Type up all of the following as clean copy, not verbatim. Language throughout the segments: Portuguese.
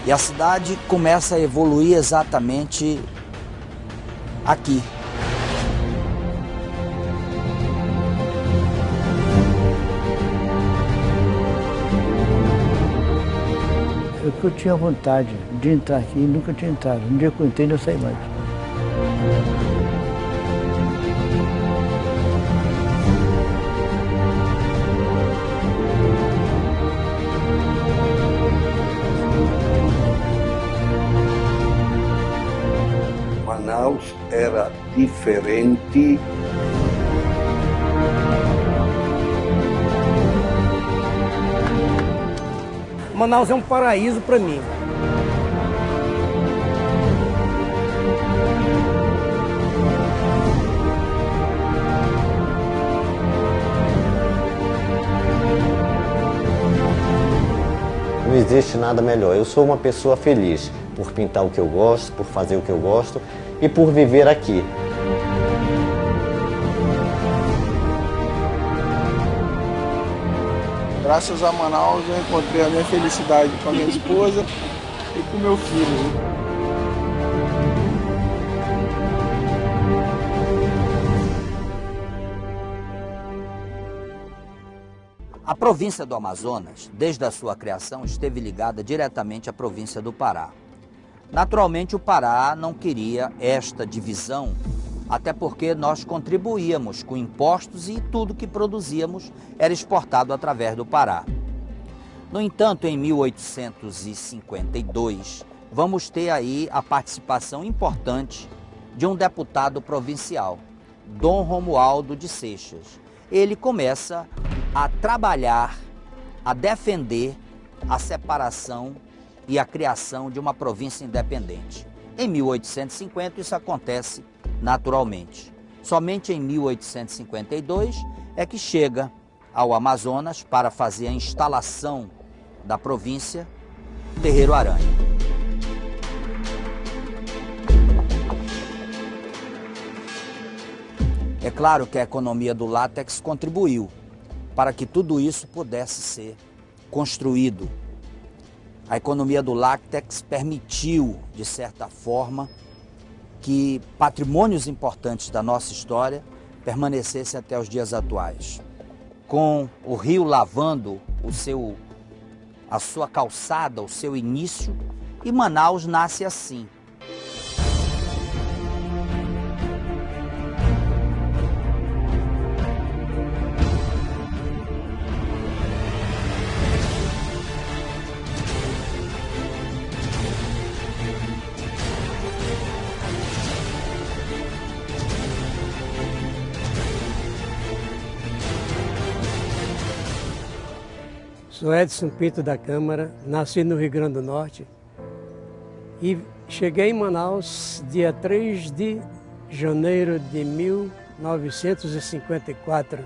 E a cidade começa a evoluir exatamente aqui. Eu tinha vontade de entrar aqui e nunca tinha entrado. Um dia que eu entrei, eu saí mais. Manaus era diferente. Manaus é um paraíso para mim. Não existe nada melhor. Eu sou uma pessoa feliz por pintar o que eu gosto, por fazer o que eu gosto e por viver aqui. Graças a Manaus eu encontrei a minha felicidade com a minha esposa e com o meu filho. A província do Amazonas, desde a sua criação, esteve ligada diretamente à província do Pará. Naturalmente, o Pará não queria esta divisão, até porque nós contribuíamos com impostos e tudo que produzíamos era exportado através do Pará. No entanto, em 1852, vamos ter aí a participação importante de um deputado provincial, Dom Romualdo de Seixas. Ele começa a trabalhar, a defender a separação e a criação de uma província independente. Em 1850 isso acontece naturalmente. Somente em 1852 é que chega ao Amazonas para fazer a instalação da província Terreiro Aranha. É claro que a economia do látex contribuiu para que tudo isso pudesse ser construído. A economia do látex permitiu, de certa forma, que patrimônios importantes da nossa história permanecessem até os dias atuais. Com o rio lavando a sua calçada, o seu início, e Manaus nasce assim. Sou Edson Pinto da Câmara, nasci no Rio Grande do Norte e cheguei em Manaus dia 3 de janeiro de 1954.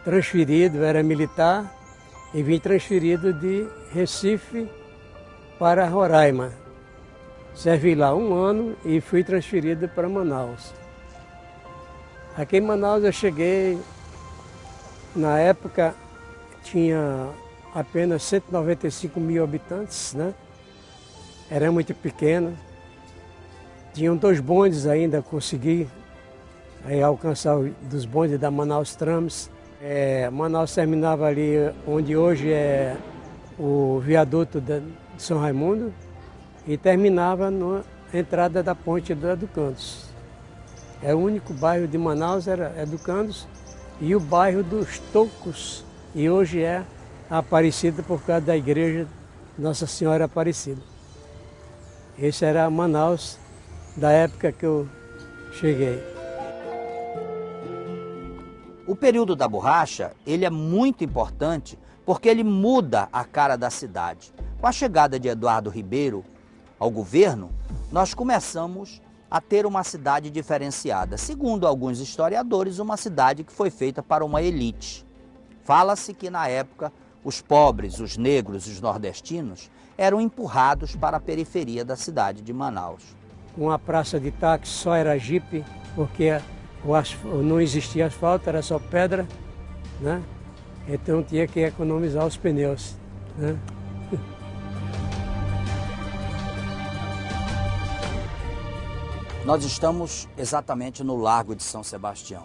Transferido, era militar e vim transferido de Recife para Roraima. Servi lá um ano e fui transferido para Manaus. Aqui em Manaus eu cheguei, na época tinha apenas 195 mil habitantes, né? Era muito pequeno. Tinham 2 bondes ainda, consegui alcançar dos bondes da Manaus Trams. Manaus terminava ali onde hoje é o viaduto de São Raimundo e terminava na entrada da ponte do Educandos. O único bairro de Manaus era Educandos e o bairro dos Tocos, e hoje é Aparecida por causa da igreja Nossa Senhora Aparecida. Esse era Manaus da época que eu cheguei. O período da borracha, ele é muito importante porque ele muda a cara da cidade. Com a chegada de Eduardo Ribeiro ao governo, nós começamos a ter uma cidade diferenciada. Segundo alguns historiadores, uma cidade que foi feita para uma elite. Fala-se que na época os pobres, os negros, os nordestinos eram empurrados para a periferia da cidade de Manaus. Uma praça de táxi só era jipe, porque não existia asfalto, era só pedra, né? Então tinha que economizar os pneus, né? Nós estamos exatamente no Largo de São Sebastião,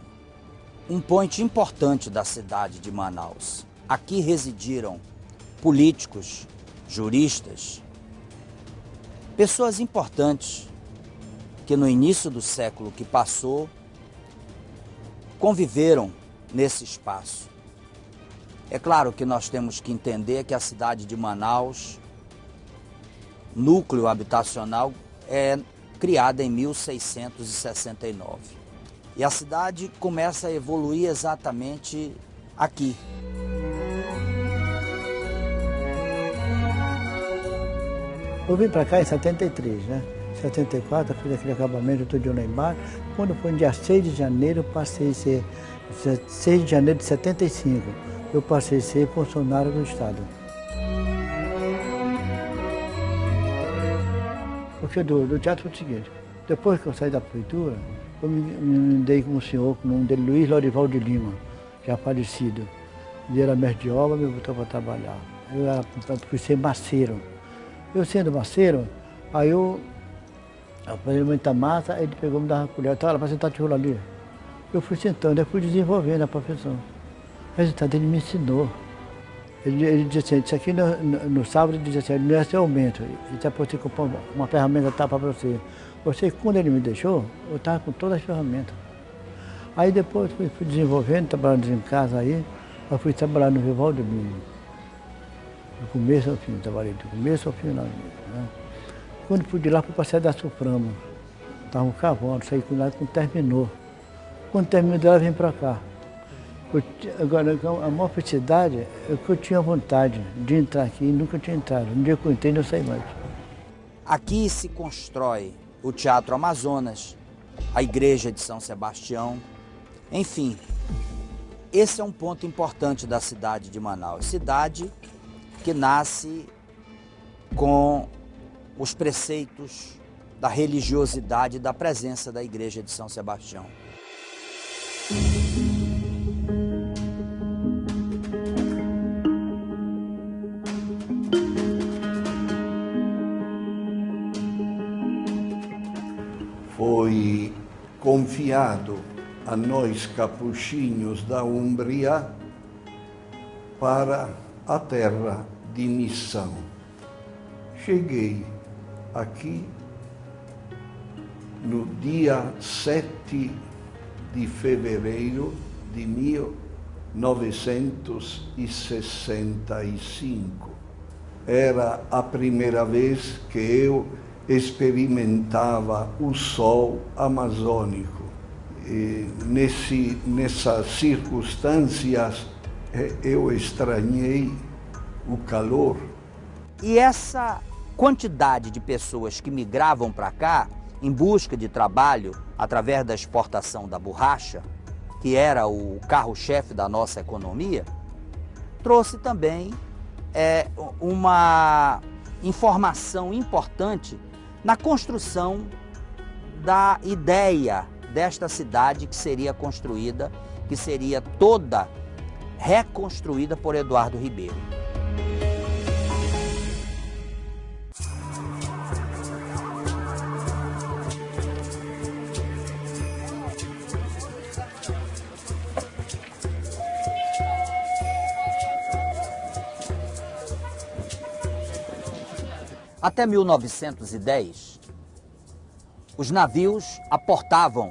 um ponto importante da cidade de Manaus. Aqui residiram políticos, juristas, pessoas importantes que no início do século que passou conviveram nesse espaço. É claro que nós temos que entender que a cidade de Manaus, núcleo habitacional, é criada em 1669. E a cidade começa a evoluir exatamente aqui. Eu vim para cá em 73, né? Em 74, eu fiz aquele acabamento todo lá embaixo. Quando foi no dia 6 de janeiro, eu passei a ser, 6 de janeiro de 75, eu passei a ser funcionário do Estado. Porque do teatro foi o seguinte, depois que eu saí da prefeitura, eu me dei com um senhor, com o nome dele, Luiz Lorival de Lima, já falecido. Ele era mestre de obra, me botou para trabalhar. Eu fui ser maceiro. Eu sendo maceiro, aí eu fazia muita massa, ele pegou, me dava uma colher, tá lá para sentar tijolo ali. Eu fui sentando, eu fui desenvolvendo a profissão. O resultado, ele me ensinou. Ele disse assim, isso aqui no sábado, ele dizia assim, não é seu aumento, ele disse para você comprar uma ferramenta tapa para você. Você, quando ele me deixou, eu estava com todas as ferramentas. Aí depois fui desenvolvendo, trabalhando em casa aí, eu fui trabalhar no Vivaldo Lima. Do começo ao fim, trabalhei do começo ao fim lá. Né? Quando fui de lá, fui para a sede da Suprama. Estavam cavando, saí com lá quando terminou. Quando terminou, ela vim para cá. Agora, a maior felicidade é que eu tinha vontade de entrar aqui e nunca tinha entrado. No dia que eu entrei, não saí mais. Aqui se constrói o Teatro Amazonas, a Igreja de São Sebastião, enfim. Esse é um ponto importante da cidade de Manaus. Cidade que nasce com os preceitos da religiosidade e da presença da Igreja de São Sebastião. Foi confiado a nós capuchinhos da Umbria para a terra de missão. Cheguei aqui no dia 7 de fevereiro de 1965. Era a primeira vez que eu experimentava o sol amazônico. E nessas circunstâncias, eu estranhei o calor. E essa quantidade de pessoas que migravam para cá em busca de trabalho através da exportação da borracha, que era o carro-chefe da nossa economia, trouxe também uma informação importante na construção da ideia desta cidade que seria construída, que seria toda reconstruída por Eduardo Ribeiro. Até 1910, os navios aportavam,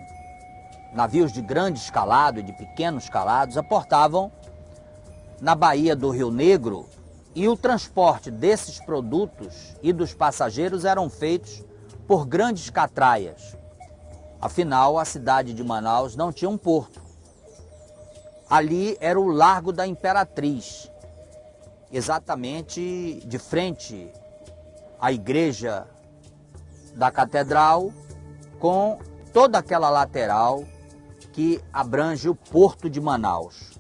navios de grande escalado e de pequeno escalado, aportavam na Baía do Rio Negro, e o transporte desses produtos e dos passageiros eram feitos por grandes catraias. Afinal, a cidade de Manaus não tinha um porto. Ali era o Largo da Imperatriz, exatamente de frente à igreja da Catedral, com toda aquela lateral que abrange o Porto de Manaus.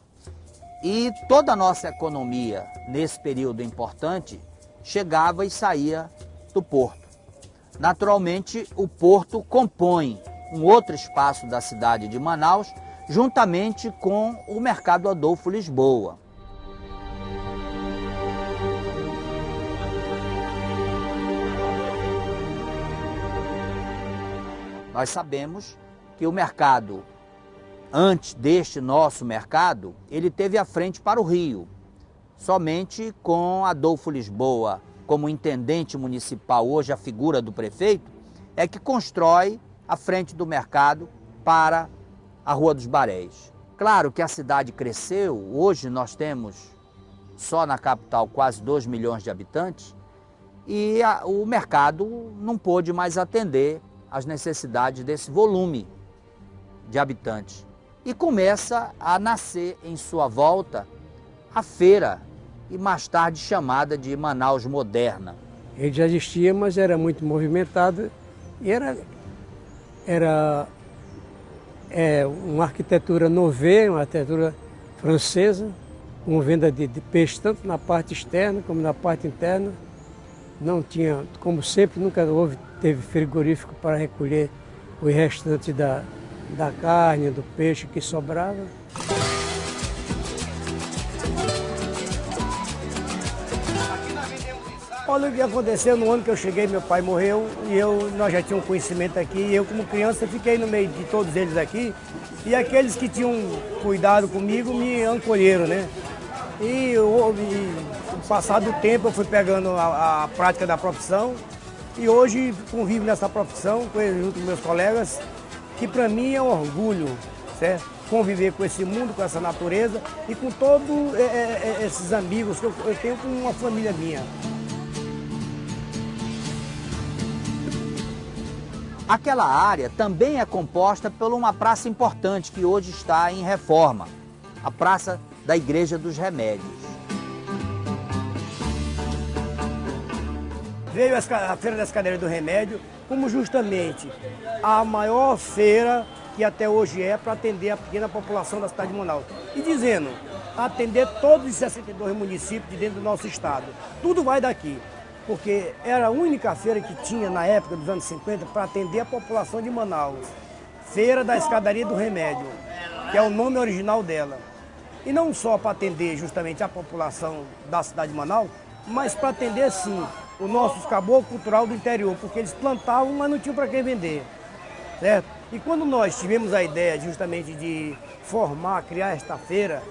E toda a nossa economia, nesse período importante, chegava e saía do porto. Naturalmente, o porto compõe um outro espaço da cidade de Manaus, juntamente com o Mercado Adolfo Lisboa. Nós sabemos que o mercado, antes deste nosso mercado, ele teve à frente para o Rio. Somente com Adolfo Lisboa como intendente municipal, hoje a figura do prefeito, é que constrói a frente do mercado para a Rua dos Baréis. Claro que a cidade cresceu, hoje nós temos só na capital quase 2 milhões de habitantes e o mercado não pôde mais atender às necessidades desse volume de habitantes. E começa a nascer em sua volta a feira, e mais tarde chamada de Manaus Moderna. Ele já existia, mas era muito movimentado e era uma arquitetura nouvelle, uma arquitetura francesa, com venda de peixe tanto na parte externa como na parte interna. Não tinha, como sempre, nunca teve frigorífico para recolher o restante da carne, do peixe que sobrava. Olha o que aconteceu no ano que eu cheguei, meu pai morreu e nós já tínhamos conhecimento aqui. E eu, como criança, fiquei no meio de todos eles aqui. E aqueles que tinham cuidado comigo me acolheram, né? E passado o tempo, eu fui pegando a prática da profissão. E hoje convivo nessa profissão, junto com meus colegas, que para mim é um orgulho, certo? Conviver com esse mundo, com essa natureza e com todos esses amigos que eu tenho com uma família minha. Aquela área também é composta por uma praça importante que hoje está em reforma, a Praça da Igreja dos Remédios. Veio a Feira das Cadeiras do Remédio como justamente a maior feira que até hoje é para atender a pequena população da cidade de Manaus. E dizendo, atender todos os 62 municípios de dentro do nosso estado. Tudo vai daqui. Porque era a única feira que tinha na época dos anos 50 para atender a população de Manaus. Feira da Escadaria do Remédio, que é o nome original dela. E não só para atender justamente a população da cidade de Manaus, mas para atender sim o nosso caboclo cultural do interior, porque eles plantavam, mas não tinham para quem vender, certo? E quando nós tivemos a ideia justamente de criar esta feira,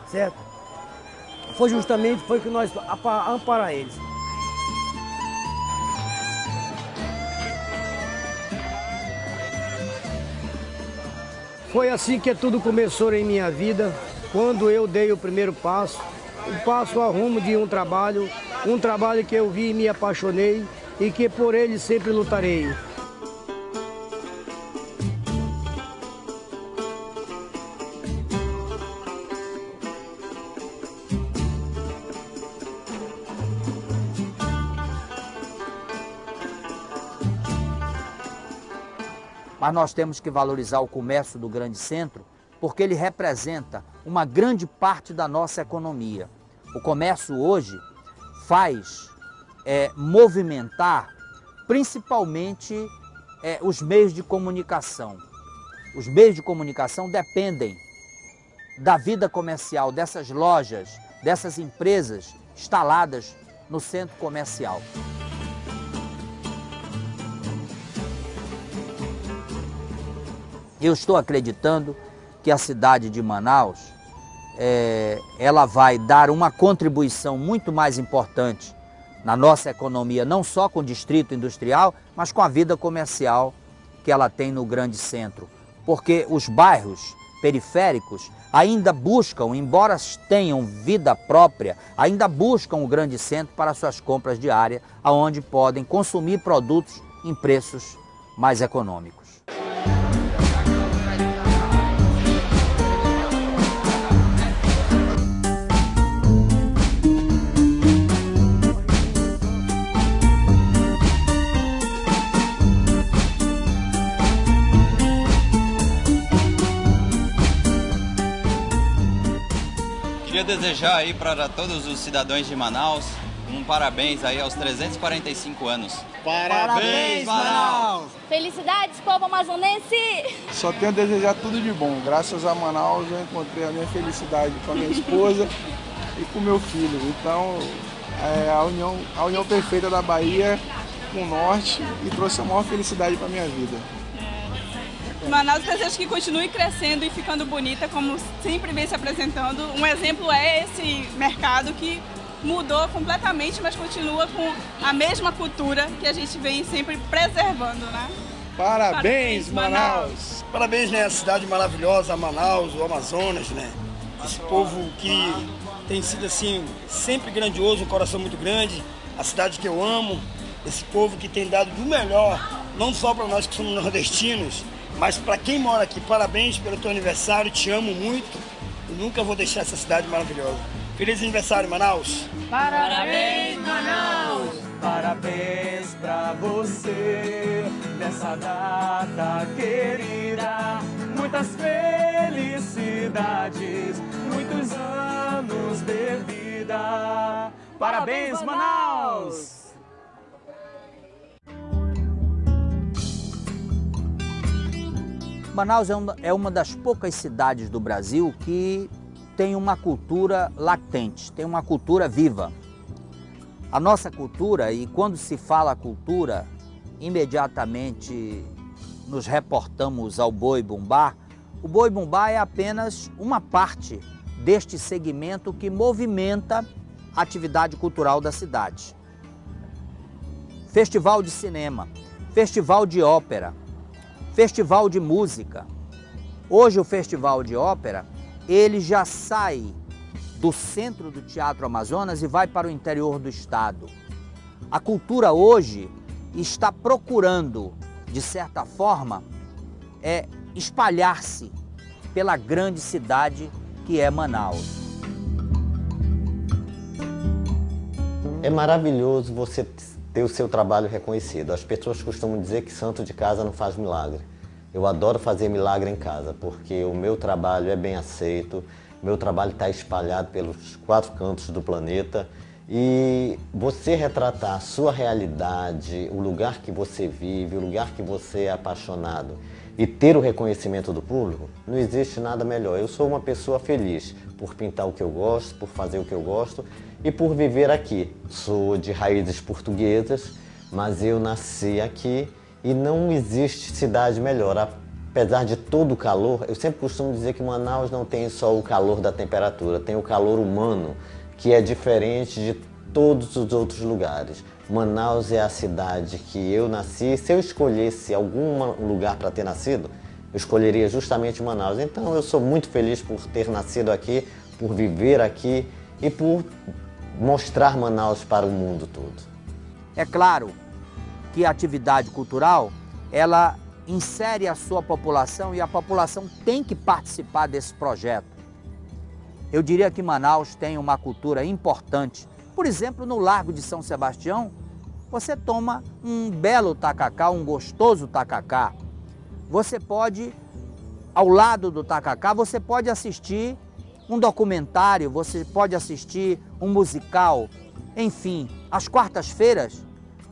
certo? Foi que nós amparar eles. Foi assim que tudo começou em minha vida, quando eu dei o primeiro passo ao rumo de um trabalho que eu vi e me apaixonei e que por ele sempre lutarei. Mas nós temos que valorizar o comércio do grande centro, porque ele representa uma grande parte da nossa economia. O comércio hoje faz movimentar principalmente os meios de comunicação. Os meios de comunicação dependem da vida comercial, dessas lojas, dessas empresas instaladas no centro comercial. Eu estou acreditando que a cidade de Manaus, ela vai dar uma contribuição muito mais importante na nossa economia, não só com o distrito industrial, mas com a vida comercial que ela tem no grande centro. Porque os bairros periféricos ainda buscam, embora tenham vida própria, ainda buscam o grande centro para suas compras diárias, onde podem consumir produtos em preços mais econômicos. Queria desejar aí para todos os cidadãos de Manaus um parabéns aí aos 345 anos. Parabéns, Manaus! Felicidades, povo amazonense! Só tenho a desejar tudo de bom. Graças a Manaus eu encontrei a minha felicidade com a minha esposa e com o meu filho. Então, a união perfeita da Bahia com o Norte e trouxe a maior felicidade para a minha vida. Manaus, desejo que continue crescendo e ficando bonita, como sempre vem se apresentando. Um exemplo é esse mercado que mudou completamente, mas continua com a mesma cultura que a gente vem sempre preservando, né? Parabéns, Manaus! Parabéns, né? A cidade maravilhosa, Manaus, o Amazonas, né? Esse povo que tem sido, assim, sempre grandioso, um coração muito grande. A cidade que eu amo, esse povo que tem dado do melhor, não só para nós que somos nordestinos, mas para quem mora aqui. Parabéns pelo teu aniversário, te amo muito e nunca vou deixar essa cidade maravilhosa. Feliz aniversário, Manaus! Parabéns, Manaus! Parabéns pra você nessa data querida. Muitas felicidades, muitos anos de vida. Parabéns, Manaus! Manaus é uma das poucas cidades do Brasil que tem uma cultura latente, tem uma cultura viva. A nossa cultura, e quando se fala cultura, imediatamente nos reportamos ao boi-bumbá. O boi-bumbá é apenas uma parte deste segmento que movimenta a atividade cultural da cidade. Festival de cinema, festival de ópera, festival de música. Hoje o festival de ópera, ele já sai do centro do Teatro Amazonas e vai para o interior do estado. A cultura hoje está procurando, de certa forma, espalhar-se pela grande cidade que é Manaus. É maravilhoso você ter o seu trabalho reconhecido. As pessoas costumam dizer que santo de casa não faz milagre. Eu adoro fazer milagre em casa, porque o meu trabalho é bem aceito, meu trabalho está espalhado pelos 4 cantos do planeta e você retratar a sua realidade, o lugar que você vive, o lugar que você é apaixonado e ter o reconhecimento do público, não existe nada melhor. Eu sou uma pessoa feliz por pintar o que eu gosto, por fazer o que eu gosto e por viver aqui. Sou de raízes portuguesas, mas eu nasci aqui e não existe cidade melhor. Apesar de todo o calor, eu sempre costumo dizer que Manaus não tem só o calor da temperatura, tem o calor humano, que é diferente de todos os outros lugares. Manaus é a cidade que eu nasci. Se eu escolhesse algum lugar para ter nascido, eu escolheria justamente Manaus. Então eu sou muito feliz por ter nascido aqui, por viver aqui e por mostrar Manaus para o mundo todo. É claro que a atividade cultural, ela insere a sua população e a população tem que participar desse projeto. Eu diria que Manaus tem uma cultura importante. Por exemplo, no Largo de São Sebastião, você toma um belo tacacá, um gostoso tacacá. Você pode, ao lado do tacacá, você pode assistir um documentário, você pode assistir um musical. Enfim, às quartas-feiras,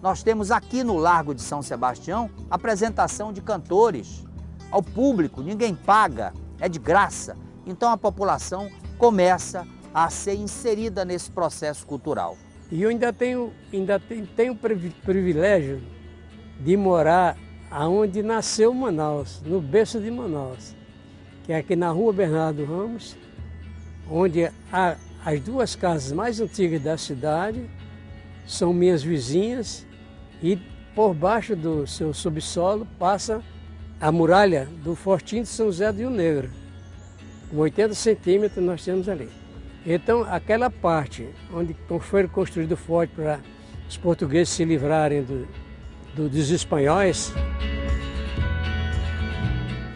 nós temos aqui no Largo de São Sebastião apresentação de cantores ao público, ninguém paga, é de graça. Então a população começa a ser inserida nesse processo cultural. E eu ainda tenho o privilégio de morar aonde nasceu Manaus, no berço de Manaus, que é aqui na Rua Bernardo Ramos, onde as 2 casas mais antigas da cidade são minhas vizinhas. E por baixo do seu subsolo passa a muralha do Fortinho de São José do Rio Negro. Com 80 centímetros nós temos ali. Então aquela parte onde foi construído o forte para os portugueses se livrarem dos espanhóis.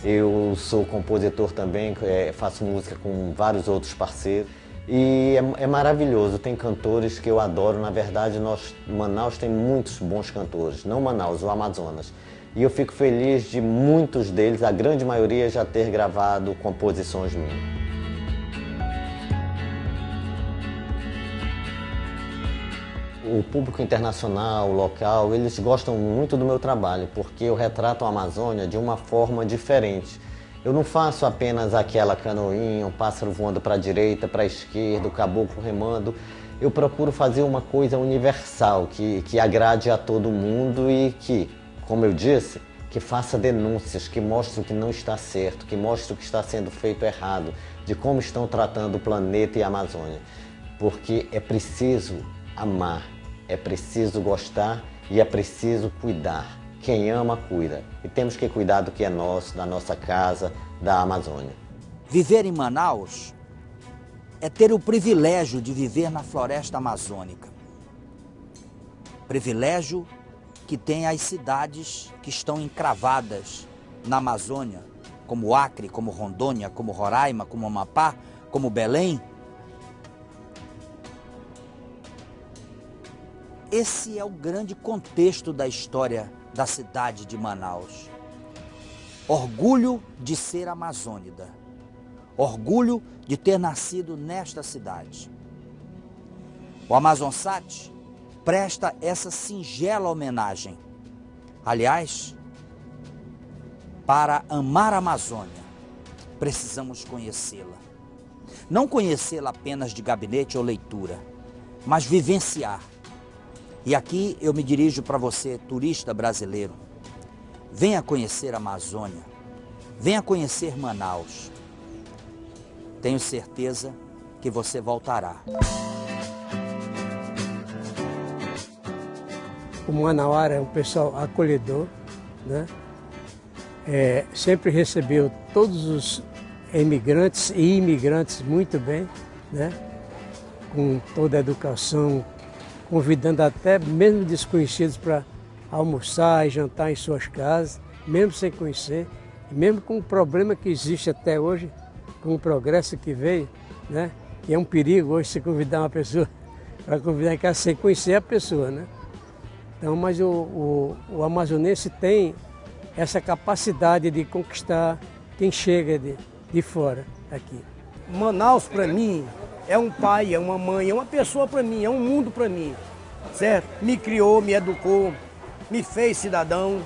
Eu sou compositor também, faço música com vários outros parceiros. E é maravilhoso, tem cantores que eu adoro. Na verdade, Manaus tem muitos bons cantores, não Manaus, o Amazonas. E eu fico feliz de muitos deles, a grande maioria, já ter gravado composições minhas. O público internacional, local, eles gostam muito do meu trabalho, porque eu retrato a Amazônia de uma forma diferente. Eu não faço apenas aquela canoinha, um pássaro voando para a direita, para a esquerda, o caboclo remando. Eu procuro fazer uma coisa universal, que agrade a todo mundo e que, como eu disse, que faça denúncias, que mostre o que não está certo, que mostre o que está sendo feito errado, de como estão tratando o planeta e a Amazônia. Porque é preciso amar, é preciso gostar e é preciso cuidar. Quem ama, cuida. E temos que cuidar do que é nosso, da nossa casa, da Amazônia. Viver em Manaus é ter o privilégio de viver na floresta amazônica. Privilégio que tem as cidades que estão encravadas na Amazônia, como Acre, como Rondônia, como Roraima, como Amapá, como Belém. Esse é o grande contexto da história da cidade de Manaus. Orgulho de ser amazônida. Orgulho de ter nascido nesta cidade. O Amazonsat presta essa singela homenagem. Aliás, para amar a Amazônia, precisamos conhecê-la. Não conhecê-la apenas de gabinete ou leitura, mas vivenciar. E aqui eu me dirijo para você, turista brasileiro. Venha conhecer a Amazônia. Venha conhecer Manaus. Tenho certeza que você voltará. O manauara é um pessoal acolhedor, né? Sempre recebeu todos os emigrantes e imigrantes muito bem, né? Com toda a educação, convidando até mesmo desconhecidos para almoçar e jantar em suas casas, mesmo sem conhecer, mesmo com o problema que existe até hoje, com o progresso que veio, né? E é um perigo hoje você convidar uma pessoa para convidar em casa sem conhecer a pessoa, né? Então, mas o amazonense tem essa capacidade de conquistar quem chega de fora aqui. Manaus, para mim, é um pai, é uma mãe, é uma pessoa para mim, é um mundo para mim, certo? Me criou, me educou, me fez cidadão.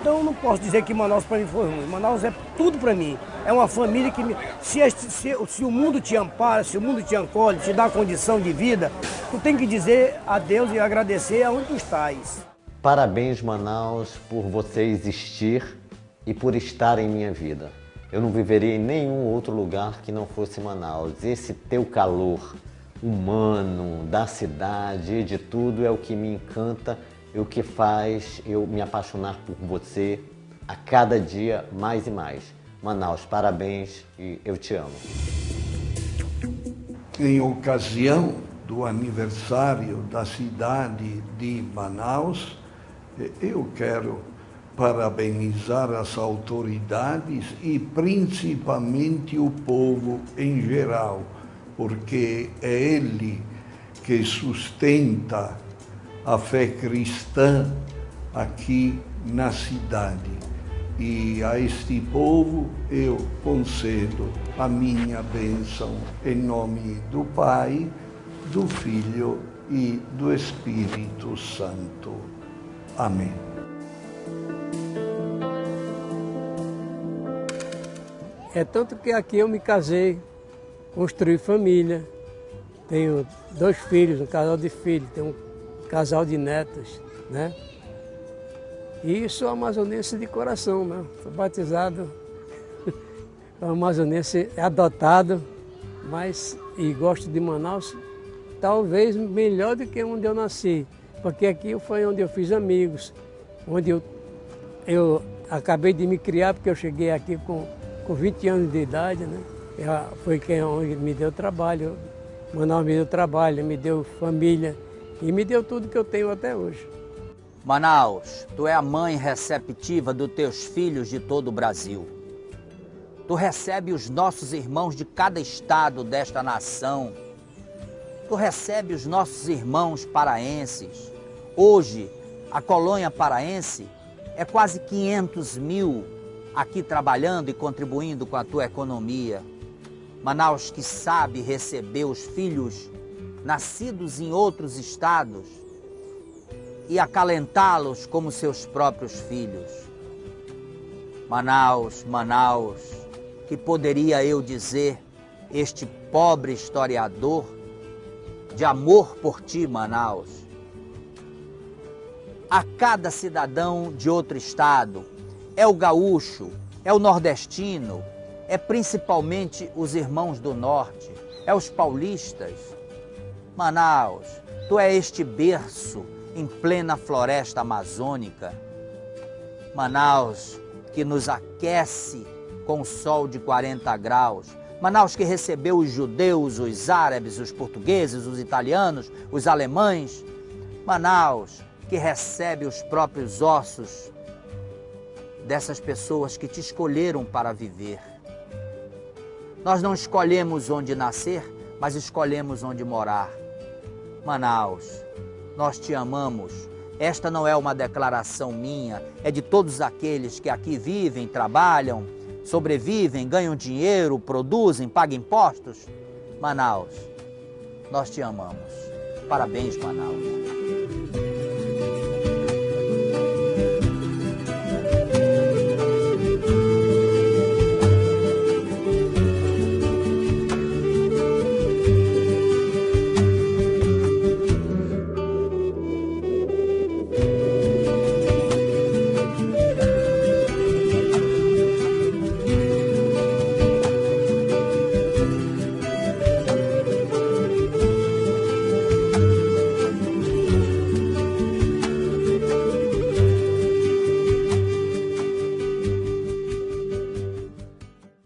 Então eu não posso dizer que Manaus para mim foi ruim. Manaus é tudo para mim. É uma família que se o mundo te ampara, se o mundo te acolhe, te dá condição de vida, tu tem que dizer a Deus e agradecer aonde tu estás. Parabéns, Manaus, por você existir e por estar em minha vida. Eu não viveria em nenhum outro lugar que não fosse Manaus. Esse teu calor humano, da cidade e de tudo é o que me encanta e o que faz eu me apaixonar por você a cada dia mais e mais. Manaus, parabéns e eu te amo. Em ocasião do aniversário da cidade de Manaus, eu quero parabenizar as autoridades e principalmente o povo em geral, porque é ele que sustenta a fé cristã aqui na cidade. E a este povo eu concedo a minha bênção em nome do Pai, do Filho e do Espírito Santo. Amém. É tanto que aqui eu me casei, construí família, tenho 2 filhos, um casal de filhos, tenho um casal de netos, né? E sou amazonense de coração, né? Sou batizado, amazonense adotado, mas e gosto de Manaus, talvez melhor do que onde eu nasci, porque aqui foi onde eu fiz amigos, onde eu acabei de me criar, porque eu cheguei aqui com 20 anos de idade, né? Foi onde me deu trabalho, Manaus me deu trabalho, me deu família e me deu tudo que eu tenho até hoje. Manaus, tu é a mãe receptiva dos teus filhos de todo o Brasil. Tu recebe os nossos irmãos de cada estado desta nação. Tu recebe os nossos irmãos paraenses. Hoje, a colônia paraense é quase 500 mil aqui trabalhando e contribuindo com a tua economia. Manaus que sabe receber os filhos nascidos em outros estados e acalentá-los como seus próprios filhos. Manaus, Manaus, que poderia eu dizer, este pobre historiador, de amor por ti, Manaus. A cada cidadão de outro estado é o gaúcho, é o nordestino, é principalmente os irmãos do norte, é os paulistas. Manaus, tu é este berço em plena floresta amazônica. Manaus, que nos aquece com o sol de 40 graus. Manaus, que recebeu os judeus, os árabes, os portugueses, os italianos, os alemães. Manaus, que recebe os próprios ossos dessas pessoas que te escolheram para viver. Nós não escolhemos onde nascer, mas escolhemos onde morar. Manaus, nós te amamos. Esta não é uma declaração minha, é de todos aqueles que aqui vivem, trabalham, sobrevivem, ganham dinheiro, produzem, pagam impostos. Manaus, nós te amamos. Parabéns, Manaus.